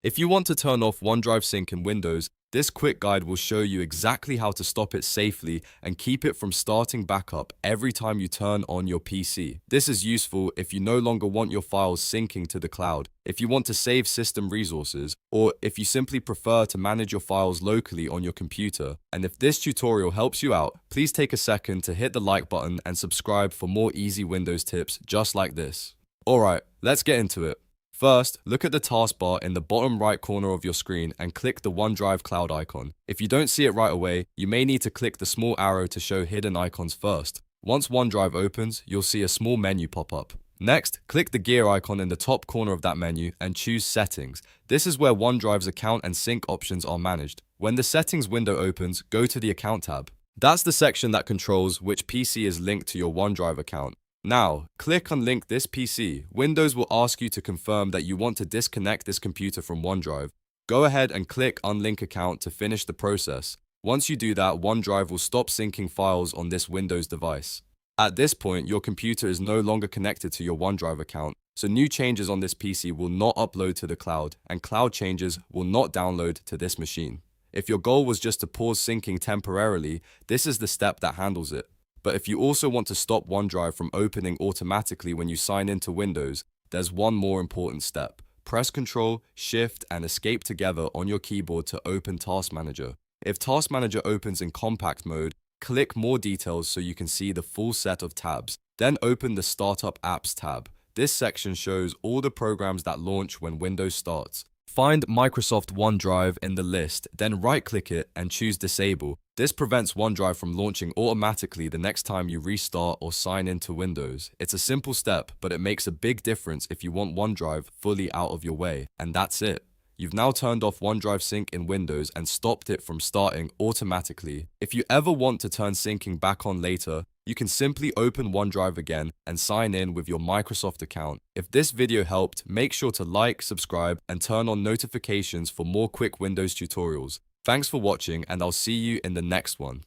If you want to turn off OneDrive Sync in Windows, this quick guide will show you exactly how to stop it safely and keep it from starting back up every time you turn on your PC. This is useful if you no longer want your files syncing to the cloud, if you want to save system resources, or if you simply prefer to manage your files locally on your computer. And if this tutorial helps you out, please take a second to hit the like button and subscribe for more easy Windows tips just like this. Alright, let's get into it. First, look at the taskbar in the bottom right corner of your screen and click the OneDrive cloud icon. If you don't see it right away, you may need to click the small arrow to show hidden icons first. Once OneDrive opens, you'll see a small menu pop up. Next, click the gear icon in the top corner of that menu and choose Settings. This is where OneDrive's account and sync options are managed. When the Settings window opens, go to the Account tab. That's the section that controls which PC is linked to your OneDrive account. Now, click Unlink This PC. Windows will ask you to confirm that you want to disconnect this computer from OneDrive. Go ahead and click Unlink Account to finish the process. Once you do that, OneDrive will stop syncing files on this Windows device. At this point, your computer is no longer connected to your OneDrive account, so new changes on this PC will not upload to the cloud, and cloud changes will not download to this machine. If your goal was just to pause syncing temporarily, this is the step that handles it. But if you also want to stop OneDrive from opening automatically when you sign into Windows, there's one more important step. Press Ctrl, Shift, and Escape together on your keyboard to open Task Manager. If Task Manager opens in compact mode, click More Details so you can see the full set of tabs. Then open the Startup Apps tab. This section shows all the programs that launch when Windows starts. Find Microsoft OneDrive in the list, then right-click it and choose Disable. This prevents OneDrive from launching automatically the next time you restart or sign into Windows. It's a simple step, but it makes a big difference if you want OneDrive fully out of your way. And that's it. You've now turned off OneDrive Sync in Windows and stopped it from starting automatically. If you ever want to turn syncing back on later, you can simply open OneDrive again and sign in with your Microsoft account. If this video helped, make sure to like, subscribe, and turn on notifications for more quick Windows tutorials. Thanks for watching, and I'll see you in the next one.